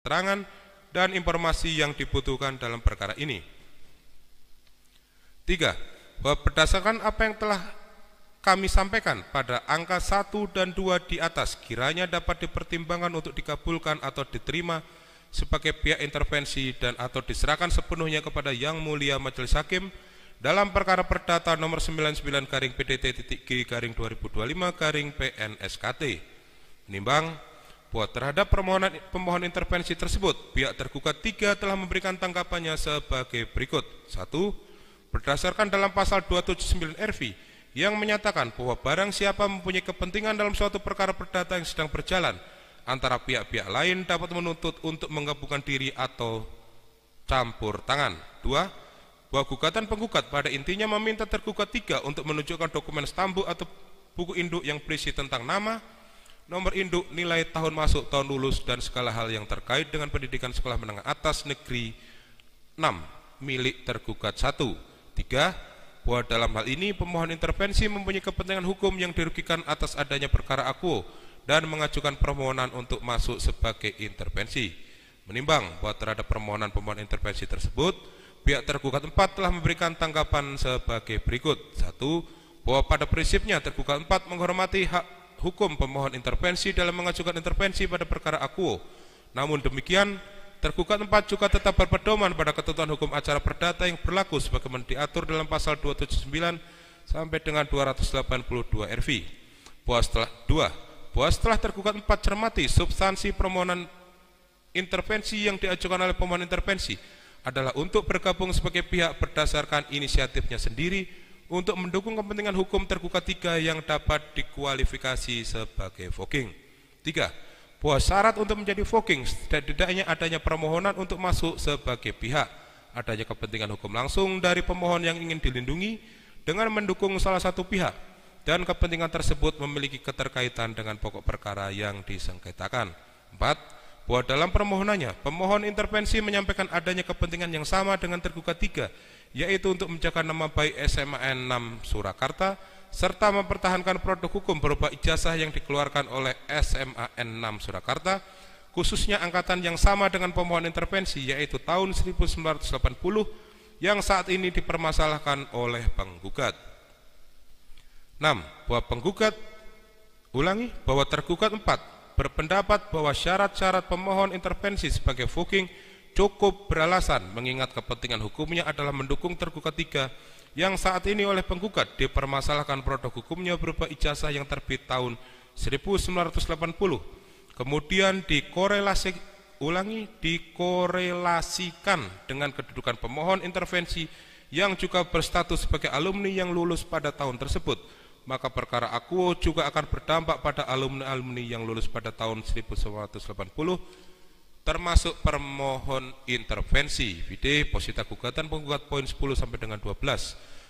keterangan dan informasi yang dibutuhkan dalam perkara ini. 3. Bahwa berdasarkan apa yang telah kami sampaikan pada angka 1 dan 2 di atas, kiranya dapat dipertimbangkan untuk dikabulkan atau diterima sebagai pihak intervensi dan atau diserahkan sepenuhnya kepada Yang Mulia Majelis Hakim dalam perkara perdata nomor 99-PT-G-2025-PNSKT. Menimbang bahwa terhadap pemohon intervensi tersebut, pihak tergugat 3 telah memberikan tanggapannya sebagai berikut. 1. Berdasarkan dalam pasal 279 RV yang menyatakan bahwa barang siapa mempunyai kepentingan dalam suatu perkara perdata yang sedang berjalan, antara pihak-pihak lain dapat menuntut untuk menggabungkan diri atau campur tangan. 2. Bahwa gugatan penggugat pada intinya meminta tergugat 3 untuk menunjukkan dokumen stambuk atau buku induk yang berisi tentang nama, nomor induk, nilai tahun masuk, tahun lulus, dan segala hal yang terkait dengan pendidikan sekolah menengah atas negeri 6 milik tergugat 1. 3. Bahwa dalam hal ini pemohon intervensi mempunyai kepentingan hukum yang dirugikan atas adanya perkara akuo dan mengajukan permohonan untuk masuk sebagai intervensi. Menimbang bahwa terhadap permohonan pemohon intervensi tersebut, pihak tergugat 4 telah memberikan tanggapan sebagai berikut. 1. Bahwa pada prinsipnya tergugat 4 menghormati hak hukum pemohon intervensi dalam mengajukan intervensi pada perkara akuo. Namun demikian, tergugat 4 juga tetap berpedoman pada ketentuan hukum acara perdata yang berlaku sebagaimana diatur dalam pasal 279 sampai dengan 282 RV. Bahwa setelah tergugat 4 cermati substansi permohonan intervensi yang diajukan oleh pemohon intervensi adalah untuk bergabung sebagai pihak berdasarkan inisiatifnya sendiri untuk mendukung kepentingan hukum tergugat 3 yang dapat dikualifikasi sebagai voking. 3. Bahwa syarat untuk menjadi voking setidaknya adanya permohonan untuk masuk sebagai pihak, adanya kepentingan hukum langsung dari pemohon yang ingin dilindungi dengan mendukung salah satu pihak, dan kepentingan tersebut memiliki keterkaitan dengan pokok perkara yang disengketakan. 4. Bahwa dalam permohonannya, pemohon intervensi menyampaikan adanya kepentingan yang sama dengan tergugat 3, yaitu untuk menjaga nama baik SMAN 6 Surakarta, serta mempertahankan produk hukum berupa ijazah yang dikeluarkan oleh SMAN 6 Surakarta, khususnya angkatan yang sama dengan pemohon intervensi, yaitu tahun 1980 yang saat ini dipermasalahkan oleh penggugat. 6. Bahwa tergugat 4 berpendapat bahwa syarat-syarat pemohon intervensi sebagai voking cukup beralasan mengingat kepentingan hukumnya adalah mendukung tergugat 3 yang saat ini oleh penggugat dipermasalahkan produk hukumnya berupa ijazah yang terbit tahun 1980, kemudian dikorelasikan dengan kedudukan pemohon intervensi yang juga berstatus sebagai alumni yang lulus pada tahun tersebut, maka perkara akuo juga akan berdampak pada alumni-alumni yang lulus pada tahun 1980, termasuk permohon intervensi. Vide posita gugatan penggugat poin 10 sampai dengan 12.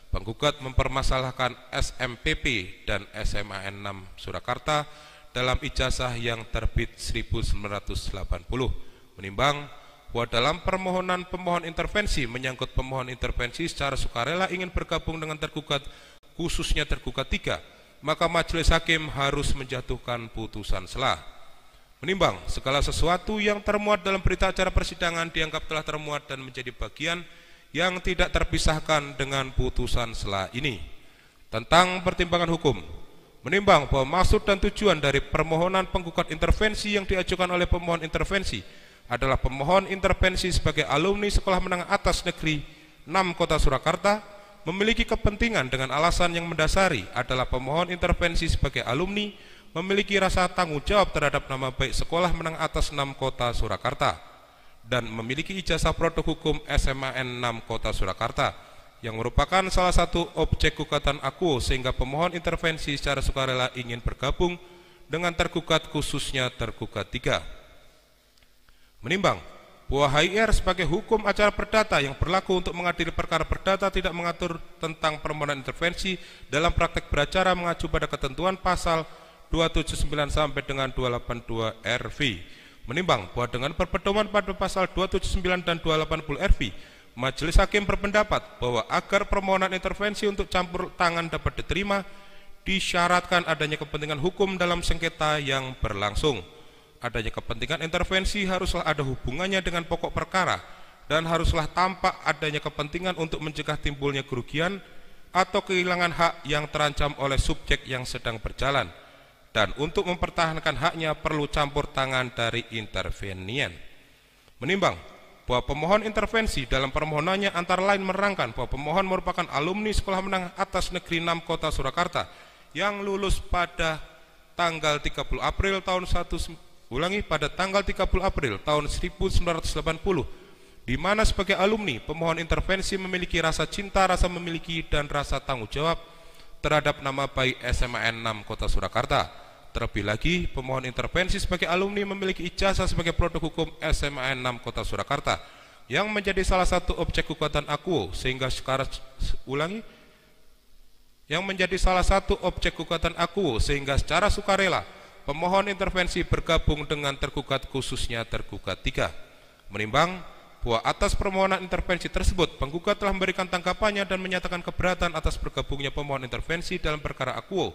Penggugat mempermasalahkan SMPP dan SMAN 6 Surakarta dalam ijazah yang terbit 1980. Menimbang bahwa dalam permohonan pemohon intervensi menyangkut pemohon intervensi secara sukarela ingin bergabung dengan tergugat, khususnya tergugat 3, maka majelis hakim harus menjatuhkan putusan sela. Menimbang segala sesuatu yang termuat dalam berita acara persidangan dianggap telah termuat dan menjadi bagian yang tidak terpisahkan dengan putusan sela ini. Tentang pertimbangan hukum, menimbang bahwa maksud dan tujuan dari permohonan penggugat intervensi yang diajukan oleh pemohon intervensi adalah pemohon intervensi sebagai alumni sekolah menengah atas negeri 6 Kota Surakarta memiliki kepentingan dengan alasan yang mendasari adalah pemohon intervensi sebagai alumni memiliki rasa tanggung jawab terhadap nama baik sekolah menengah atas 6 Kota Surakarta dan memiliki ijazah produk hukum SMAN 6 Kota Surakarta yang merupakan salah satu objek gugatan akuo, sehingga pemohon intervensi secara sukarela ingin bergabung dengan tergugat, khususnya tergugat 3. Menimbang bahwa HIR sebagai hukum acara perdata yang berlaku untuk mengadili perkara perdata tidak mengatur tentang permohonan intervensi dalam praktek beracara mengacu pada ketentuan pasal 279 sampai dengan 282 RV. Menimbang bahwa dengan berpedoman pada pasal 279 dan 280 RV, majelis hakim berpendapat bahwa agar permohonan intervensi untuk campur tangan dapat diterima, disyaratkan adanya kepentingan hukum dalam sengketa yang berlangsung. Adanya kepentingan intervensi haruslah ada hubungannya dengan pokok perkara dan haruslah tampak adanya kepentingan untuk mencegah timbulnya kerugian atau kehilangan hak yang terancam oleh subjek yang sedang berjalan, dan untuk mempertahankan haknya perlu campur tangan dari intervenian. Menimbang bahwa pemohon intervensi dalam permohonannya antara lain menerangkan bahwa pemohon merupakan alumni Sekolah Menengah Atas Negeri 6 Kota Surakarta yang lulus pada tanggal 30 April tahun 1980, di mana sebagai alumni pemohon intervensi memiliki rasa cinta, rasa memiliki, dan rasa tanggung jawab terhadap nama baik SMAN 6 Kota Surakarta. Terlebih lagi, pemohon intervensi sebagai alumni memiliki ijazah sebagai produk hukum SMAN 6 Kota Surakarta yang menjadi salah satu objek gugatan akuo, sehingga secara sukarela pemohon intervensi bergabung dengan tergugat, khususnya tergugat 3. Menimbang bahwa atas permohonan intervensi tersebut penggugat telah memberikan tanggapannya dan menyatakan keberatan atas bergabungnya pemohon intervensi dalam perkara akuo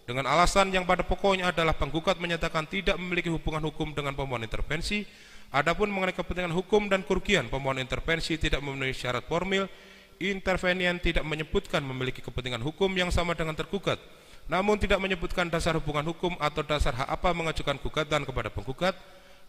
dengan alasan yang pada pokoknya adalah penggugat menyatakan tidak memiliki hubungan hukum dengan pemohon intervensi. Adapun mengenai kepentingan hukum dan kerugian, pemohon intervensi tidak memenuhi syarat formil. Intervenian tidak menyebutkan memiliki kepentingan hukum yang sama dengan tergugat, namun tidak menyebutkan dasar hubungan hukum atau dasar hak apa mengajukan gugatan kepada penggugat.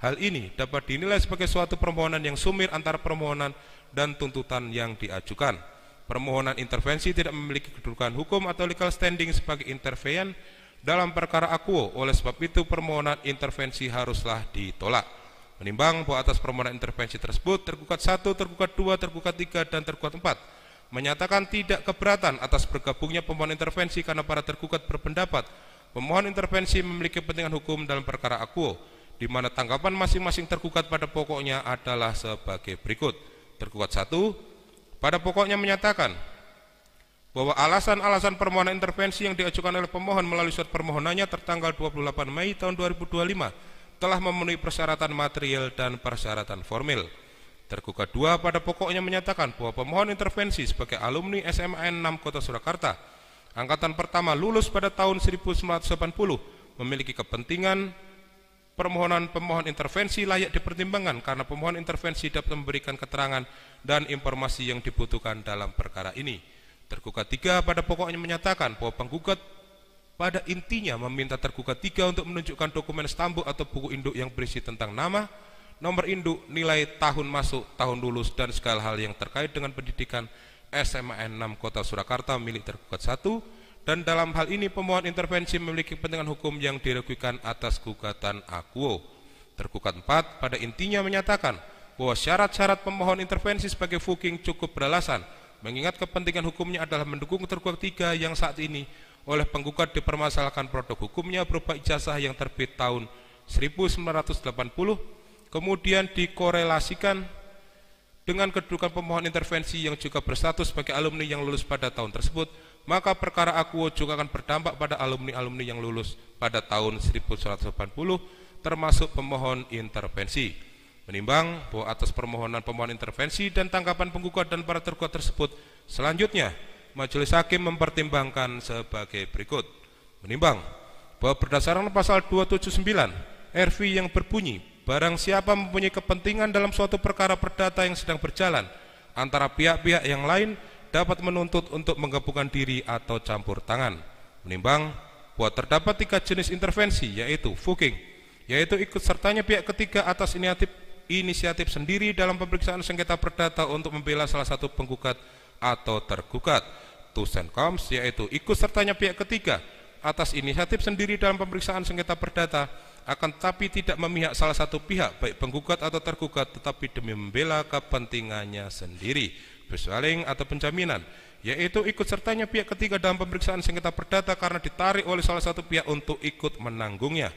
Hal ini dapat dinilai sebagai suatu permohonan yang sumir antara permohonan dan tuntutan yang diajukan. Permohonan intervensi tidak memiliki kedudukan hukum atau legal standing sebagai intervenian dalam perkara akuo. Oleh sebab itu permohonan intervensi haruslah ditolak. Menimbang bahwa atas permohonan intervensi tersebut tergugat 1, tergugat 2, tergugat 3, dan tergugat 4 menyatakan tidak keberatan atas bergabungnya pemohon intervensi karena para tergugat berpendapat pemohon intervensi memiliki kepentingan hukum dalam perkara akuo, di mana tanggapan masing-masing tergugat pada pokoknya adalah sebagai berikut. Tergugat 1 pada pokoknya menyatakan bahwa alasan-alasan permohonan intervensi yang diajukan oleh pemohon melalui surat permohonannya tertanggal 28 Mei tahun 2025 telah memenuhi persyaratan material dan persyaratan formil. Tergugat 2 pada pokoknya menyatakan bahwa pemohon intervensi sebagai alumni SMAN 6 Kota Surakarta angkatan pertama lulus pada tahun 1980 memiliki kepentingan permohonan pemohon intervensi layak dipertimbangkan karena pemohon intervensi dapat memberikan keterangan dan informasi yang dibutuhkan dalam perkara ini. Tergugat 3 pada pokoknya menyatakan bahwa penggugat pada intinya meminta tergugat 3 untuk menunjukkan dokumen stambuk atau buku induk yang berisi tentang nama, nomor induk, nilai tahun masuk, tahun lulus, dan segala hal yang terkait dengan pendidikan SMAN 6 Kota Surakarta milik tergugat 1, dan dalam hal ini pemohon intervensi memiliki kepentingan hukum yang dirugikan atas gugatan akuo. Tergugat 4 pada intinya menyatakan bahwa syarat-syarat pemohon intervensi sebagai fuking cukup beralasan, mengingat kepentingan hukumnya adalah mendukung tergugat 3 yang saat ini oleh penggugat dipermasalahkan produk hukumnya berupa ijazah yang terbit tahun 1980, kemudian dikorelasikan dengan kedudukan pemohon intervensi yang juga berstatus sebagai alumni yang lulus pada tahun tersebut, maka perkara akuo juga akan berdampak pada alumni-alumni yang lulus pada tahun 1980 termasuk pemohon intervensi. Menimbang bahwa atas permohonan pemohon intervensi dan tanggapan penggugat dan para tergugat tersebut, selanjutnya majelis hakim mempertimbangkan sebagai berikut. Menimbang bahwa berdasarkan pasal 279 RV yang berbunyi barang siapa mempunyai kepentingan dalam suatu perkara perdata yang sedang berjalan antara pihak-pihak yang lain dapat menuntut untuk menggabungkan diri atau campur tangan. Menimbang bahwa terdapat 3 jenis intervensi, yaitu fuking, yaitu ikut sertanya pihak ketiga atas inisiatif sendiri dalam pemeriksaan sengketa perdata untuk membela salah satu penggugat atau tergugat. Tusenkoms, yaitu ikut sertanya pihak ketiga atas inisiatif sendiri dalam pemeriksaan sengketa perdata akan tetapi tidak memihak salah satu pihak baik penggugat atau tergugat tetapi demi membela kepentingannya sendiri. Bersaling atau penjaminan, yaitu ikut sertanya pihak ketiga dalam pemeriksaan sengketa perdata karena ditarik oleh salah satu pihak untuk ikut menanggungnya.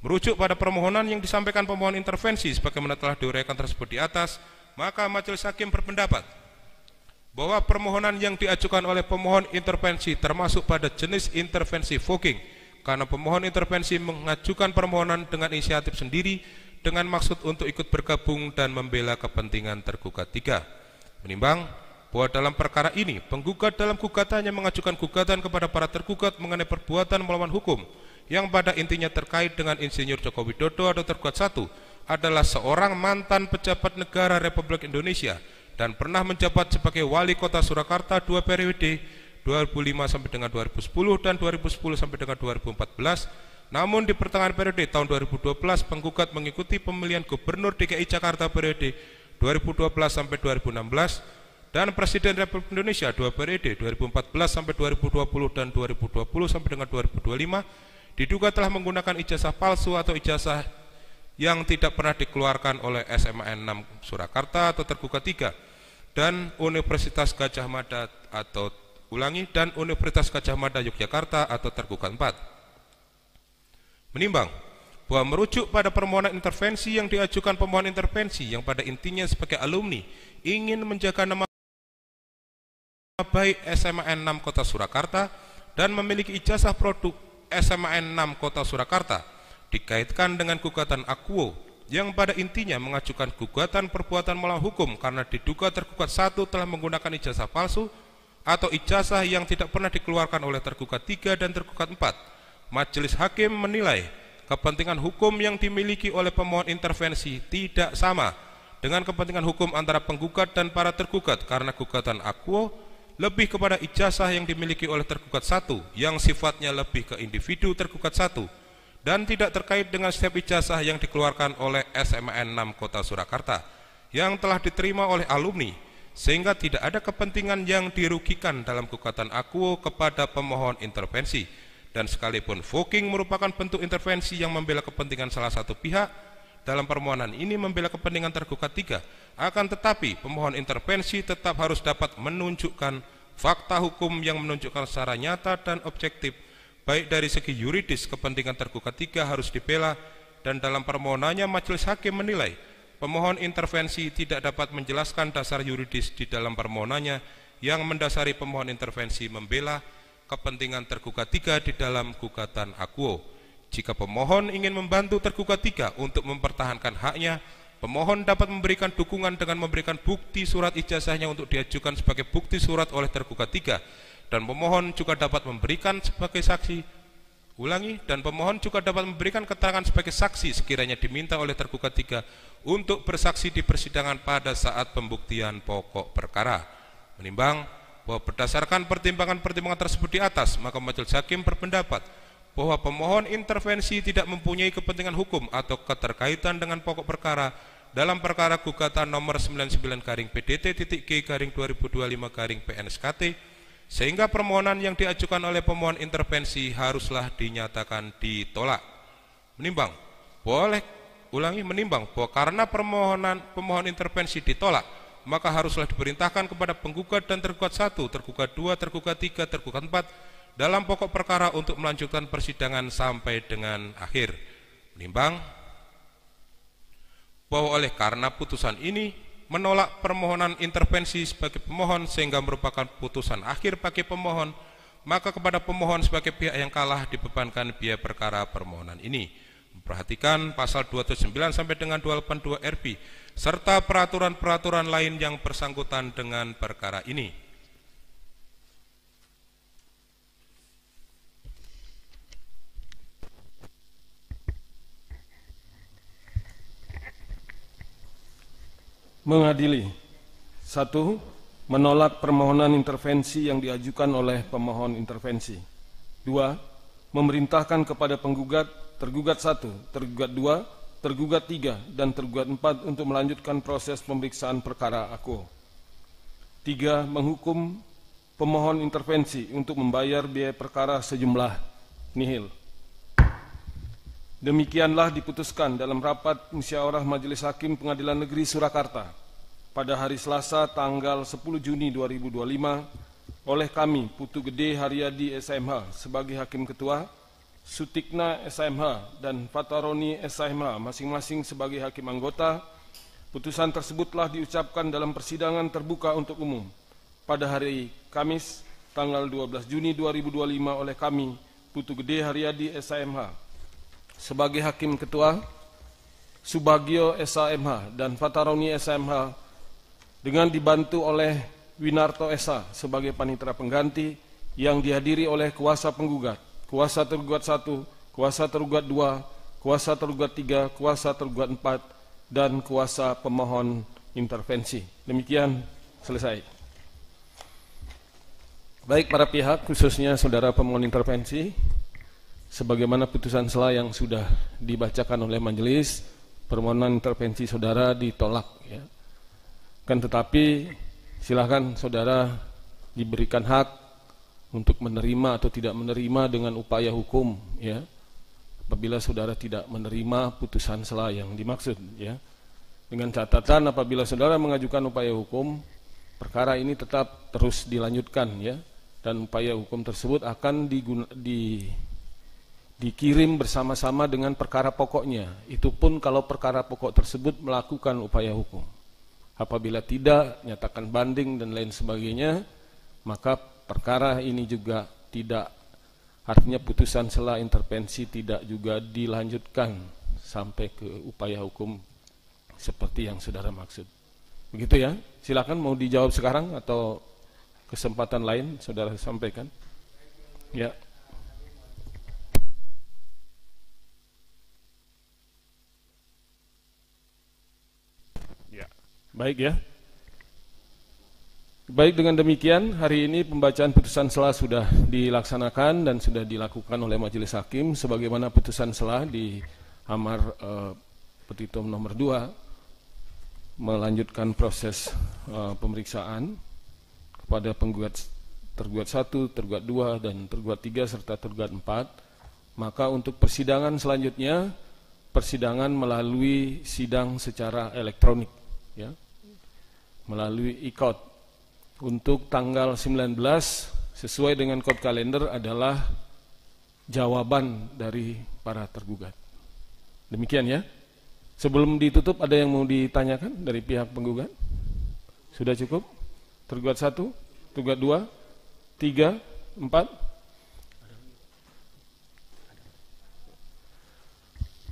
Merujuk pada permohonan yang disampaikan pemohon intervensi sebagaimana telah diuraikan tersebut di atas, maka majelis hakim berpendapat bahwa permohonan yang diajukan oleh pemohon intervensi termasuk pada jenis intervensi fuking, karena pemohon intervensi mengajukan permohonan dengan inisiatif sendiri dengan maksud untuk ikut bergabung dan membela kepentingan tergugat 3. Menimbang bahwa dalam perkara ini penggugat dalam gugatannya mengajukan gugatan kepada para tergugat mengenai perbuatan melawan hukum yang pada intinya terkait dengan Insinyur Joko Widodo atau tergugat 1 adalah seorang mantan pejabat negara Republik Indonesia dan pernah menjabat sebagai wali kota Surakarta 2 periode 2005 sampai dengan 2010 dan 2010 sampai dengan 2014. Namun di pertengahan periode tahun 2012 penggugat mengikuti pemilihan gubernur DKI Jakarta periode 2012 sampai 2016 dan Presiden Republik Indonesia 2 periode 2014 sampai 2020 dan 2020 sampai dengan 2025 diduga telah menggunakan ijazah palsu atau ijazah yang tidak pernah dikeluarkan oleh SMAN 6 Surakarta atau tergugat 3 dan Universitas Gadjah Mada atau dan Universitas Gadjah Mada Yogyakarta atau tergugat 4. Menimbang bahwa merujuk pada permohonan intervensi yang diajukan pemohon intervensi yang pada intinya sebagai alumni ingin menjaga nama baik SMAN 6 Kota Surakarta dan memiliki ijazah produk SMAN 6 Kota Surakarta dikaitkan dengan gugatan akuo yang pada intinya mengajukan gugatan perbuatan melawan hukum karena diduga tergugat 1 telah menggunakan ijazah palsu atau ijazah yang tidak pernah dikeluarkan oleh tergugat 3 dan tergugat 4. Majelis Hakim menilai kepentingan hukum yang dimiliki oleh pemohon intervensi tidak sama dengan kepentingan hukum antara penggugat dan para tergugat karena gugatan akuo lebih kepada ijazah yang dimiliki oleh tergugat 1 yang sifatnya lebih ke individu tergugat 1 dan tidak terkait dengan setiap ijazah yang dikeluarkan oleh SMAN 6 Kota Surakarta yang telah diterima oleh alumni sehingga tidak ada kepentingan yang dirugikan dalam gugatan akuo kepada pemohon intervensi. Dan sekalipun voking merupakan bentuk intervensi yang membela kepentingan salah satu pihak, dalam permohonan ini membela kepentingan tergugat 3, akan tetapi pemohon intervensi tetap harus dapat menunjukkan fakta hukum yang menunjukkan secara nyata dan objektif, baik dari segi yuridis kepentingan tergugat 3 harus dibela, dan dalam permohonannya majelis hakim menilai pemohon intervensi tidak dapat menjelaskan dasar yuridis di dalam permohonannya yang mendasari pemohon intervensi membela kepentingan tergugat 3 di dalam gugatan akuo. Jika pemohon ingin membantu tergugat 3 untuk mempertahankan haknya, pemohon dapat memberikan dukungan dengan memberikan bukti surat ijazahnya untuk diajukan sebagai bukti surat oleh tergugat 3, dan pemohon juga dapat memberikan sebagai saksi dan pemohon juga dapat memberikan keterangan sebagai saksi sekiranya diminta oleh tergugat 3 untuk bersaksi di persidangan pada saat pembuktian pokok perkara. Menimbang bahwa berdasarkan pertimbangan-pertimbangan tersebut di atas, maka majelis hakim berpendapat bahwa pemohon intervensi tidak mempunyai kepentingan hukum atau keterkaitan dengan pokok perkara dalam perkara gugatan nomor 99-PT.G/2025-PNSKT, sehingga permohonan yang diajukan oleh pemohon intervensi haruslah dinyatakan ditolak. Menimbang bahwa karena pemohon intervensi ditolak, maka haruslah diperintahkan kepada penggugat dan tergugat 1, tergugat 2, tergugat 3, tergugat 4 dalam pokok perkara untuk melanjutkan persidangan sampai dengan akhir. Menimbang bahwa oleh karena putusan ini menolak permohonan intervensi sebagai pemohon sehingga merupakan putusan akhir bagi pemohon, maka kepada pemohon sebagai pihak yang kalah dibebankan biaya perkara permohonan ini. Memperhatikan pasal 279 sampai dengan 282 RP serta peraturan-peraturan lain yang bersangkutan dengan perkara ini. Mengadili 1. Menolak permohonan intervensi yang diajukan oleh pemohon intervensi. 2. Memerintahkan kepada penggugat, tergugat 1, tergugat 2, tergugat 3, dan tergugat 4 untuk melanjutkan proses pemeriksaan perkara akuo. 3. Menghukum pemohon intervensi untuk membayar biaya perkara sejumlah nihil. Demikianlah diputuskan dalam rapat musyawarah Majelis Hakim Pengadilan Negeri Surakarta pada hari Selasa tanggal 10 Juni 2025 oleh kami, Putu Gede Haryadi SMH sebagai Hakim Ketua, Sutikna SMH dan Fataroni SMH masing-masing sebagai hakim anggota. Putusan tersebut telah diucapkan dalam persidangan terbuka untuk umum pada hari Kamis tanggal 12 Juni 2025 oleh kami, Putu Gede Haryadi SMH sebagai hakim ketua, Subagio SMH dan Fataroni SMH dengan dibantu oleh Winarto SH sebagai panitera pengganti yang dihadiri oleh kuasa penggugat, kuasa tergugat 1, kuasa tergugat 2, kuasa tergugat 3, kuasa tergugat 4, dan kuasa pemohon intervensi. Demikian selesai. Baik para pihak, khususnya saudara pemohon intervensi, sebagaimana putusan sela yang sudah dibacakan oleh majelis, permohonan intervensi saudara ditolak, ya. Kan tetapi silakan saudara diberikan hak untuk menerima atau tidak menerima dengan upaya hukum, ya. Apabila saudara tidak menerima putusan sela yang dimaksud, ya. Dengan catatan apabila saudara mengajukan upaya hukum, perkara ini tetap terus dilanjutkan, ya. Dan upaya hukum tersebut akan dikirim bersama-sama dengan perkara pokoknya. Itu pun kalau perkara pokok tersebut melakukan upaya hukum. Apabila tidak, nyatakan banding dan lain sebagainya, maka perkara ini juga tidak, artinya putusan sela intervensi tidak juga dilanjutkan sampai ke upaya hukum seperti yang saudara maksud. Begitu ya, silakan mau dijawab sekarang atau kesempatan lain saudara sampaikan. Ya. Ya, baik ya. Baik, dengan demikian hari ini pembacaan putusan sela sudah dilaksanakan dan sudah dilakukan oleh majelis hakim sebagaimana putusan sela di amar petitum nomor 2 melanjutkan proses pemeriksaan kepada tergugat 1, tergugat 2 dan tergugat 3 serta tergugat 4. Maka untuk persidangan selanjutnya, persidangan melalui sidang secara elektronik, ya, melalui e-court. Untuk tanggal 19 sesuai dengan kode kalender adalah jawaban dari para tergugat. Demikian ya. Sebelum ditutup ada yang mau ditanyakan dari pihak penggugat? Sudah cukup? Tergugat 1, tergugat 2, 3, 4.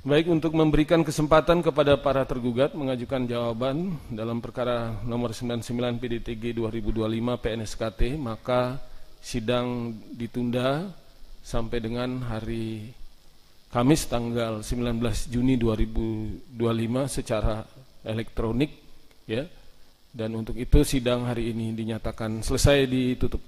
Baik, untuk memberikan kesempatan kepada para tergugat mengajukan jawaban dalam perkara nomor 99 PDTG 2025 PNSKT, maka sidang ditunda sampai dengan hari Kamis tanggal 19 Juni 2025 secara elektronik, ya. Dan untuk itu sidang hari ini dinyatakan selesai, ditutup.